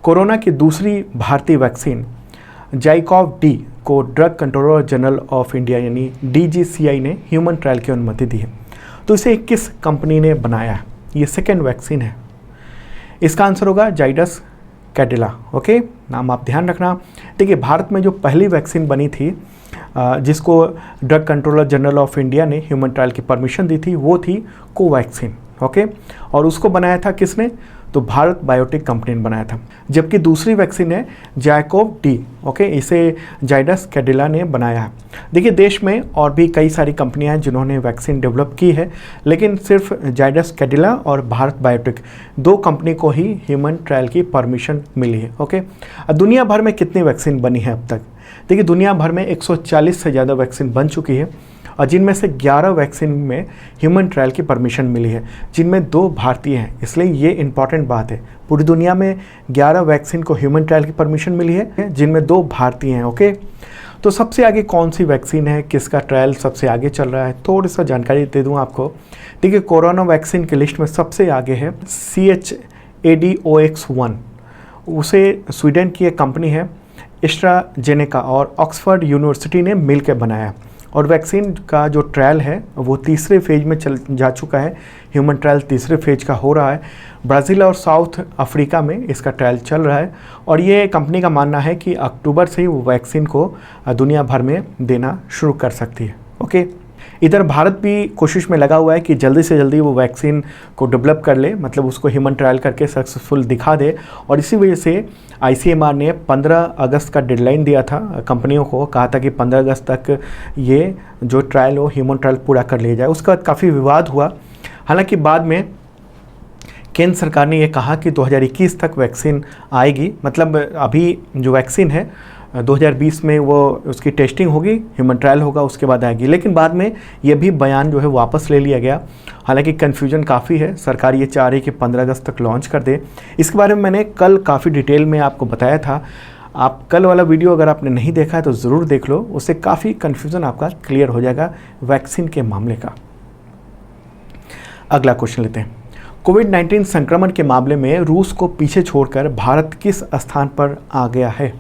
Corona की दूसरी भारतीय वैक्सीन जाइकोव डी को drug controller general of India यानी DGCI ने ह्यूमन ट्रायल की अनुमति दी है। तो इसे किस कंपनी ने बनाया है? ये सेकेंड वैक्सीन है। इसका आंसर होगा जाइडस कैडिला। ओके, नाम आप ध्यान रखना। देखिए, भारत में जो पहली वैक्सीन बनी थी जिसको drug controller general of India ने ह्यूमन ट्रायल की परमिशन दी थी, वो थी कोवैक्सीन। ओके, और उसको बनाया था किसने? तो भारत बायोटेक कंपनी ने बनाया था। जबकि दूसरी वैक्सीन है जाइकोव डी। ओके, इसे जाइडस कैडिला ने बनाया है। देखिए, देश में और भी कई सारी कंपनियां हैं जिन्होंने वैक्सीन डेवलप की है, लेकिन सिर्फ जाइडस कैडिला और भारत बायोटेक दो कंपनी को ही ह्यूमन ट्रायल की परमिशन मिली है। ओके, दुनिया भर में कितनी वैक्सीन बनी है अब तक? देखिए, दुनिया भर में 140 से ज़्यादा वैक्सीन बन चुकी है और जिनमें से 11 वैक्सीन में ह्यूमन ट्रायल की परमिशन मिली है, जिनमें 2 भारतीय हैं। इसलिए ये इंपॉर्टेंट बात है, पूरी दुनिया में 11 वैक्सीन को ह्यूमन ट्रायल की परमिशन मिली है, जिनमें 2 भारतीय हैं। ओके, तो सबसे आगे कौन सी वैक्सीन है, किसका ट्रायल सबसे आगे चल रहा है, थोड़ी सा जानकारी दे दूं आपको। देखिए, कोरोना वैक्सीन की लिस्ट में सबसे आगे है CHAdOx1। उसे स्वीडन की एक कंपनी है एस्ट्राजेनेका और ऑक्सफोर्ड यूनिवर्सिटी ने मिलकर बनाया और वैक्सीन का जो ट्रायल है वो तीसरे फेज में जा चुका है। ह्यूमन ट्रायल तीसरे फेज का हो रहा है। ब्राज़ील और साउथ अफ्रीका में इसका ट्रायल चल रहा है और ये कंपनी का मानना है कि अक्टूबर से ही वो वैक्सीन को दुनिया भर में देना शुरू कर सकती है। ओके, इधर भारत भी कोशिश में लगा हुआ है कि जल्दी से जल्दी वो वैक्सीन को डेवलप कर ले, मतलब उसको ह्यूमन ट्रायल करके सक्सेसफुल दिखा दे। और इसी वजह से ICMR ने 15 अगस्त का डेडलाइन दिया था कंपनियों को, कहा था कि 15 अगस्त तक ये जो ट्रायल हो ह्यूमन ट्रायल पूरा कर लिया जाए। उसका काफ़ी विवाद हुआ। हालांकि बाद में केंद्र सरकार ने ये कहा कि 2021 तक वैक्सीन आएगी, मतलब अभी जो वैक्सीन है 2020 में वो उसकी टेस्टिंग होगी, ह्यूमन ट्रायल होगा, उसके बाद आएगी। लेकिन बाद में ये भी बयान जो है वापस ले लिया गया। हालांकि कन्फ्यूजन काफ़ी है, सरकार ये चाह रही है कि 15 अगस्त तक लॉन्च कर दे। इसके बारे में मैंने कल काफ़ी डिटेल में आपको बताया था। आप कल वाला वीडियो अगर आपने नहीं देखा है तो ज़रूर देख लो, उससे काफ़ी कन्फ्यूज़न आपका क्लियर हो जाएगा वैक्सीन के मामले का। अगला क्वेश्चन लेते हैं। कोविड-19 संक्रमण के मामले में रूस को पीछे छोड़कर भारत किस स्थान पर आ गया है?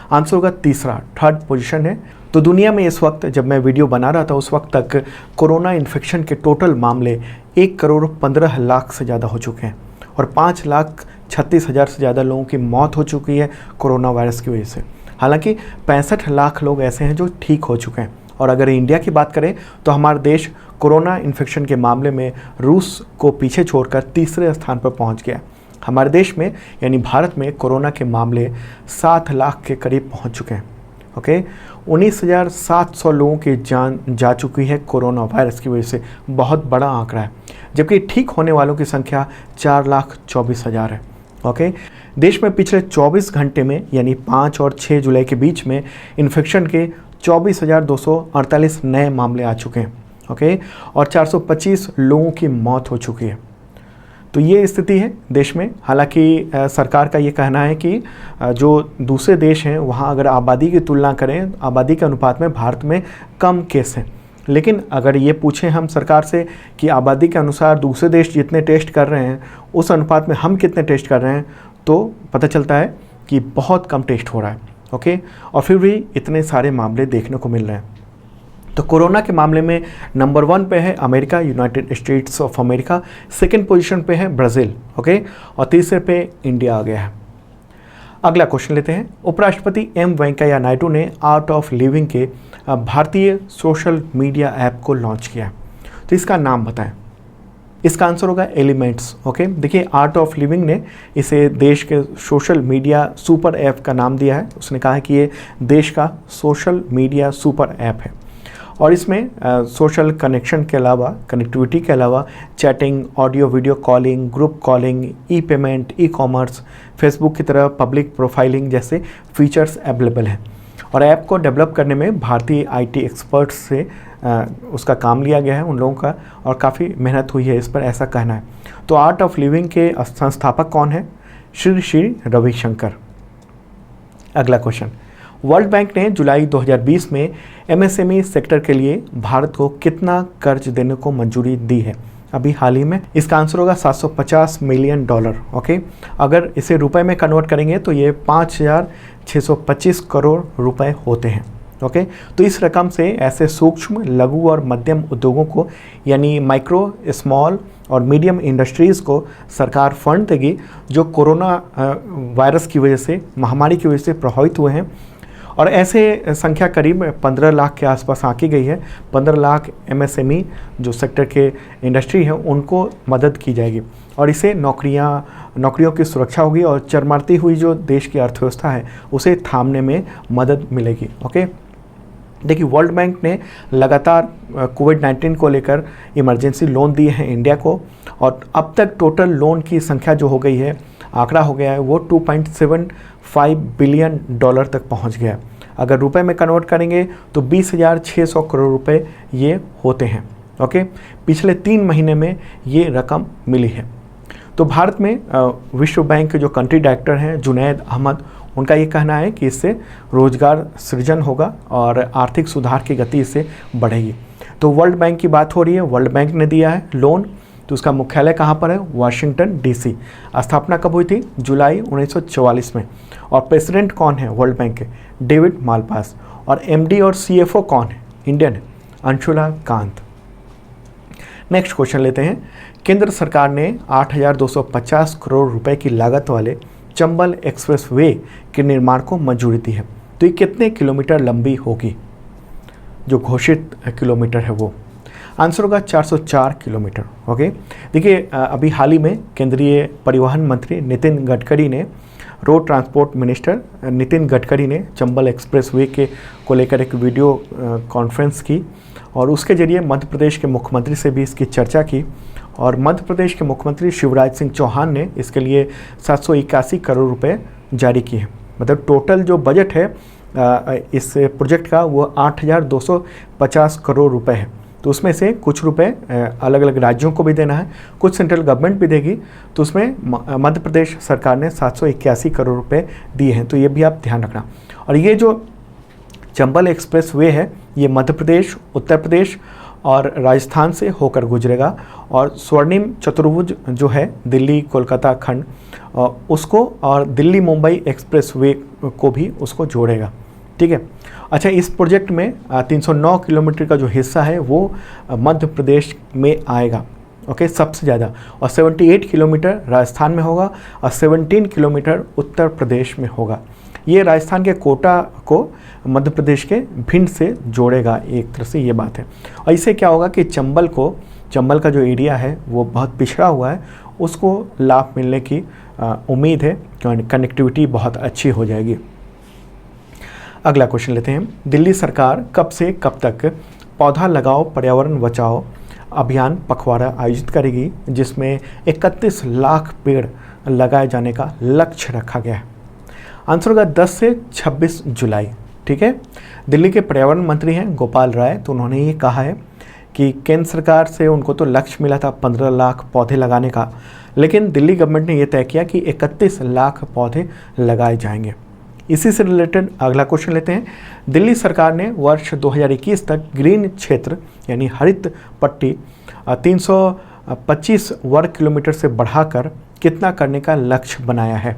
आंसर होगा तीसरा, 3rd पोजीशन है। तो दुनिया में इस वक्त जब मैं वीडियो बना रहा था उस वक्त तक कोरोना इन्फेक्शन के टोटल मामले 1,15,00,000 से ज़्यादा हो चुके हैं और 5,36,000 से ज़्यादा लोगों की मौत हो चुकी है कोरोना वायरस की वजह से। हालांकि 65 लाख लोग ऐसे हैं जो ठीक हो चुके हैं। और अगर इंडिया की बात करें तो हमारा देश कोरोना इन्फेक्शन के मामले में रूस को पीछे छोड़कर तीसरे स्थान पर पहुँच गया। हमारे देश में यानी भारत में कोरोना के मामले 7 लाख के करीब पहुंच चुके हैं। ओके, 19,700 लोगों की जान जा चुकी है कोरोना वायरस की वजह से, बहुत बड़ा आंकड़ा है। जबकि ठीक होने वालों की संख्या 4,24,000 है। ओके, देश में पिछले 24 घंटे में यानी 5 और 6 जुलाई के बीच में इन्फेक्शन के 24,248 नए मामले आ चुके हैं। ओके, और 425 लोगों की मौत हो चुकी है। तो ये स्थिति है देश में। हालांकि सरकार का ये कहना है कि जो दूसरे देश हैं वहाँ अगर आबादी की तुलना करें, आबादी के अनुपात में भारत में कम केस हैं। लेकिन अगर ये पूछें हम सरकार से कि आबादी के अनुसार दूसरे देश जितने टेस्ट कर रहे हैं उस अनुपात में हम कितने टेस्ट कर रहे हैं, तो पता चलता है कि बहुत कम टेस्ट हो रहा है। ओके, और फिर भी इतने सारे मामले देखने को मिल रहे हैं। तो कोरोना के मामले में नंबर 1 पे है America, United states of America. 2nd position पे है ब्राज़ील। ओके, और तीसरे पे इंडिया आ गया है। अगला क्वेश्चन लेते हैं। उपराष्ट्रपति M वेंकैया नायडू ने आर्ट ऑफ लिविंग के भारतीय सोशल मीडिया ऐप को लॉन्च किया। तो इसका नाम बताएं। इसका आंसर होगा एलिमेंट्स। ओके, देखिए, आर्ट ऑफ लिविंग ने इसे देश के सोशल मीडिया सुपर ऐप का नाम दिया है। उसने कहा है कि ये देश का सोशल मीडिया सुपर ऐप है और इसमें सोशल कनेक्शन के अलावा, कनेक्टिविटी के अलावा chatting, audio video calling, group calling, e payment, e commerce, Facebook की तरह पब्लिक प्रोफाइलिंग जैसे फीचर्स अवेलेबल हैं। और ऐप को डेवलप करने में भारतीय IT एक्सपर्ट्स से उसका काम लिया गया है, उन लोगों का, और काफ़ी मेहनत हुई है इस पर, ऐसा कहना है। तो आर्ट ऑफ लिविंग के संस्थापक कौन है? श्री रविशंकर। अगला क्वेश्चन। वर्ल्ड बैंक ने जुलाई 2020 में MSME सेक्टर के लिए भारत को कितना कर्ज देने को मंजूरी दी है? अभी हाल ही में? इसका आंसर होगा $750 मिलियन। ओके, अगर इसे रुपए में कन्वर्ट करेंगे तो ये 5,625 करोड़ रुपए होते हैं। ओके, तो इस रकम से ऐसे सूक्ष्म, लघु और मध्यम उद्योगों को यानी माइक्रो, स्मॉल और मीडियम इंडस्ट्रीज़ को सरकार फंड देगी जो कोरोना वायरस की वजह से, महामारी की वजह से प्रभावित हुए हैं। और ऐसे संख्या करीब 15 लाख के आसपास आंकी गई है। 15 लाख MSME जो सेक्टर के इंडस्ट्री है उनको मदद की जाएगी और इससे नौकरियों की सुरक्षा होगी और चरमरती हुई जो देश की अर्थव्यवस्था है उसे थामने में मदद मिलेगी। ओके, देखिए वर्ल्ड बैंक ने लगातार कोविड-19 को लेकर इमरजेंसी लोन दिए हैं इंडिया को और अब तक टोटल लोन की संख्या जो हो गई है, आंकड़ा हो गया है वो $2.75 बिलियन तक पहुंच गया। अगर रुपए में कन्वर्ट करेंगे तो 20,600 करोड़ रुपए ये होते हैं। ओके, पिछले 3 महीने में ये रकम मिली है। तो भारत में विश्व बैंक के जो कंट्री डायरेक्टर हैं जुनैद अहमद, उनका ये कहना है कि इससे रोजगार सृजन होगा और आर्थिक सुधार की गति इससे बढ़ेगी। तो वर्ल्ड बैंक की बात हो रही है, वर्ल्ड बैंक ने दिया है लोन, तो उसका मुख्यालय कहाँ पर है? Washington DC। स्थापना कब हुई थी? जुलाई 1944 में। और प्रेसिडेंट कौन है वर्ल्ड बैंक के? David Malpass. और MD और CFO कौन है? इंडियन है, अंशुला कांत। नेक्स्ट क्वेश्चन लेते हैं। केंद्र सरकार ने 8,250 करोड़ रुपए की लागत वाले चंबल एक्सप्रेस वे के निर्माण को मंजूरी दी है। तो ये कितने किलोमीटर लंबी होगी? जो घोषित किलोमीटर है वो आंसर होगा 404 किलोमीटर। ओके, देखिए अभी हाल ही में केंद्रीय परिवहन मंत्री नितिन गडकरी ने, road transport minister Nitin Gadkari ने चंबल एक्सप्रेस वे को लेकर एक वीडियो कॉन्फ्रेंस की और उसके जरिए मध्य प्रदेश के मुख्यमंत्री से भी इसकी चर्चा की और मध्य प्रदेश के मुख्यमंत्री शिवराज सिंह चौहान ने इसके लिए 781 करोड़ रुपए जारी किए हैं। मतलब टोटल जो बजट है इस प्रोजेक्ट का वो 8,250 करोड़ रुपए है। तो उसमें से कुछ रुपए अलग अलग राज्यों को भी देना है, कुछ सेंट्रल गवर्नमेंट भी देगी। तो उसमें मध्य प्रदेश सरकार ने 781 करोड़ रुपए दिए हैं, तो ये भी आप ध्यान रखना। और ये जो चंबल एक्सप्रेस वे है ये मध्य प्रदेश, उत्तर प्रदेश और राजस्थान से होकर गुजरेगा और स्वर्णिम चतुर्भुज जो है दिल्ली कोलकाता खंड उसको और दिल्ली मुंबई एक्सप्रेस वे को भी उसको जोड़ेगा। ठीक है, अच्छा, इस प्रोजेक्ट में 309 किलोमीटर का जो हिस्सा है वो मध्य प्रदेश में आएगा। ओके, सबसे ज़्यादा, और 78 किलोमीटर राजस्थान में होगा और 17 किलोमीटर उत्तर प्रदेश में होगा। ये राजस्थान के कोटा को मध्य प्रदेश के भिंड से जोड़ेगा, एक तरह से ये बात है। और इससे क्या होगा कि चंबल का जो एरिया है वो बहुत पिछड़ा हुआ है, उसको लाभ मिलने की उम्मीद है, कनेक्टिविटी बहुत अच्छी हो जाएगी। अगला क्वेश्चन लेते हैं। दिल्ली सरकार कब से कब तक पौधा लगाओ पर्यावरण बचाओ अभियान पखवाड़ा आयोजित करेगी, जिसमें 31 लाख पेड़ लगाए जाने का लक्ष्य रखा गया है? आंसर होगा 10 से 26 जुलाई। ठीक है, दिल्ली के पर्यावरण मंत्री हैं गोपाल राय, तो उन्होंने ये कहा है कि केंद्र सरकार से उनको तो लक्ष्य मिला था 15 लाख पौधे लगाने का, लेकिन दिल्ली गवर्नमेंट ने यह तय किया कि 31 लाख पौधे लगाए जाएंगे। इसी से रिलेटेड अगला क्वेश्चन लेते हैं। दिल्ली सरकार ने वर्ष 2021 तक ग्रीन क्षेत्र यानी हरित पट्टी 325 वर्ग किलोमीटर से बढ़ाकर कितना करने का लक्ष्य बनाया है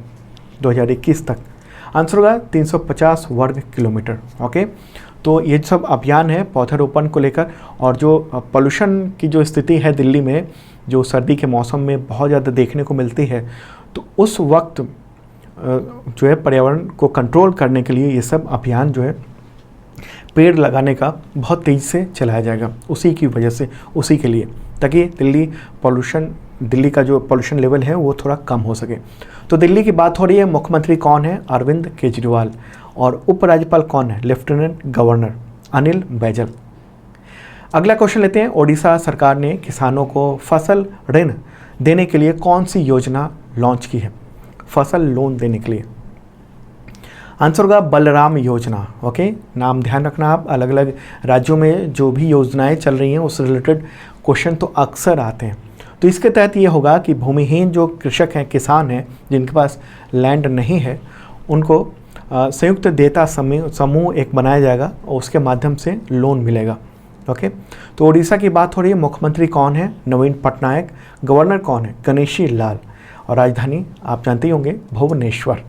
2021 तक? आंसर होगा 350 वर्ग किलोमीटर। ओके, तो ये सब अभियान है पौधारोपण को लेकर। और जो पोल्यूशन की जो स्थिति है दिल्ली में, जो सर्दी के मौसम में बहुत ज़्यादा देखने को मिलती है, तो उस वक्त जो है पर्यावरण को कंट्रोल करने के लिए ये सब अभियान जो है पेड़ लगाने का बहुत तेज़ी से चलाया जाएगा, उसी की वजह से, उसी के लिए, ताकि दिल्ली का जो पोल्यूशन लेवल है वो थोड़ा कम हो सके। तो दिल्ली की बात हो रही है, मुख्यमंत्री कौन है? अरविंद केजरीवाल। और उपराज्यपाल कौन है? Lieutenant governor Anil Baijal. अगला क्वेश्चन लेते हैं। ओडिशा सरकार ने किसानों को फसल ऋण देने के लिए कौन सी योजना लॉन्च की है? फसल लोन देने के लिए आंसर होगा बलराम योजना। ओके, नाम ध्यान रखना आप, अलग अलग राज्यों में जो भी योजनाएं चल रही हैं उससे रिलेटेड क्वेश्चन तो अक्सर आते हैं। तो इसके तहत ये होगा कि भूमिहीन जो कृषक हैं, किसान हैं, जिनके पास लैंड नहीं है, उनको संयुक्त देता समूह एक बनाया जाएगा और उसके माध्यम से लोन मिलेगा। ओके, तो उड़ीसा की बात हो रही है। मुख्यमंत्री कौन है? नवीन पटनायक। गवर्नर कौन है? गणेशी लाल। और राजधानी आप जानते ही होंगे, भुवनेश्वर।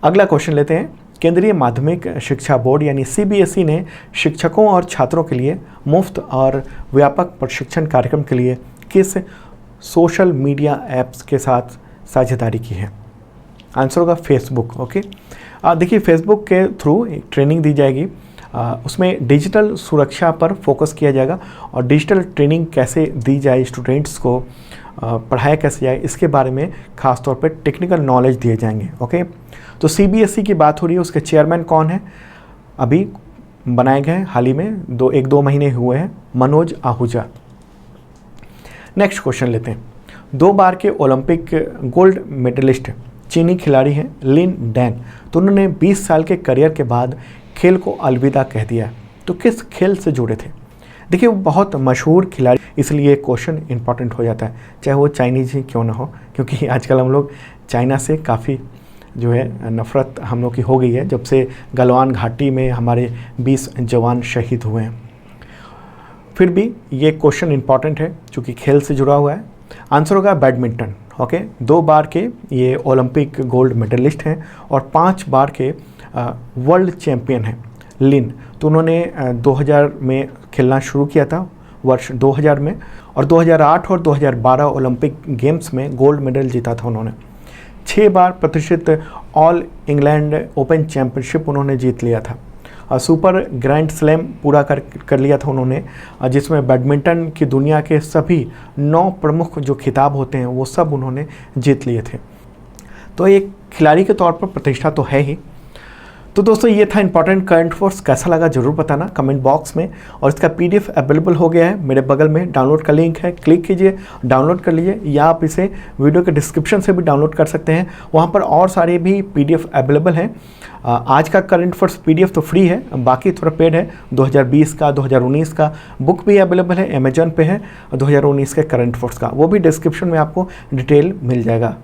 अगला क्वेश्चन लेते हैं। केंद्रीय माध्यमिक शिक्षा बोर्ड यानी CBSE ने शिक्षकों और छात्रों के लिए मुफ्त और व्यापक प्रशिक्षण कार्यक्रम के लिए किस सोशल मीडिया ऐप्स के साथ साझेदारी की है? आंसर होगा फेसबुक। ओके, देखिए फेसबुक के थ्रू एक ट्रेनिंग दी जाएगी। उसमें डिजिटल सुरक्षा पर फोकस किया जाएगा और डिजिटल ट्रेनिंग कैसे दी जाए, स्टूडेंट्स को पढ़ाया कैसे जाए, इसके बारे में खास तौर पे टेक्निकल नॉलेज दिए जाएंगे। ओके, तो CBSE की बात हो रही है, उसके चेयरमैन कौन है? अभी बनाए गए हाल ही में, 1-2 महीने हुए हैं, मनोज आहूजा। नेक्स्ट क्वेश्चन लेते हैं। 2 बार के ओलंपिक गोल्ड मेडलिस्ट चीनी खिलाड़ी हैं लिन डैन, तो उन्होंने 20 साल के करियर के बाद खेल को अलविदा कह दिया। तो किस खेल से जुड़े थे? देखिए वो बहुत मशहूर खिलाड़ी, इसलिए क्वेश्चन इंपॉर्टेंट हो जाता है, चाहे वो चाइनीज ही क्यों ना हो, क्योंकि आजकल हम लोग चाइना से काफ़ी जो है नफ़रत हम लोग की हो गई है, जब से गलवान घाटी में हमारे 20 जवान शहीद हुए हैं। फिर भी ये क्वेश्चन इंपॉर्टेंट है क्योंकि खेल से जुड़ा हुआ है। आंसर होगा बैडमिंटन। ओके, 2 बार के ये ओलंपिक गोल्ड मेडलिस्ट हैं और 5 बार के वर्ल्ड चैम्पियन हैं लिन। तो उन्होंने 2000 में खेलना शुरू किया था, वर्ष 2000 में, और 2008 और 2012 ओलंपिक गेम्स में गोल्ड मेडल जीता था उन्होंने। 6 बार प्रतिष्ठित ऑल इंग्लैंड ओपन चैम्पियनशिप उन्होंने जीत लिया था और सुपर ग्रैंड स्लैम पूरा कर लिया था उन्होंने, जिसमें बैडमिंटन की दुनिया के सभी 9 प्रमुख जो खिताब होते हैं वो सब उन्होंने जीत लिए थे। तो एक खिलाड़ी के तौर पर प्रतिष्ठा तो है ही। तो दोस्तों ये था इंपॉर्टेंट करंट अफेयर्स। कैसा लगा जरूर बताना कमेंट बॉक्स में। और इसका PDF अवेलेबल हो गया है मेरे बगल में, डाउनलोड का लिंक है, क्लिक कीजिए, डाउनलोड कर लीजिए, या आप इसे वीडियो के डिस्क्रिप्शन से भी डाउनलोड कर सकते हैं। वहाँ पर और सारे भी PDF अवेलेबल हैं। आज का करंट अफेयर्स PDF तो फ्री है, बाकी थोड़ा पेड है। 2020 का, 2019 का बुक भी अवेलेबल है, अमेजन पे है, 2019 के करंट अफेयर्स का, वो भी डिस्क्रिप्शन में आपको डिटेल मिल जाएगा।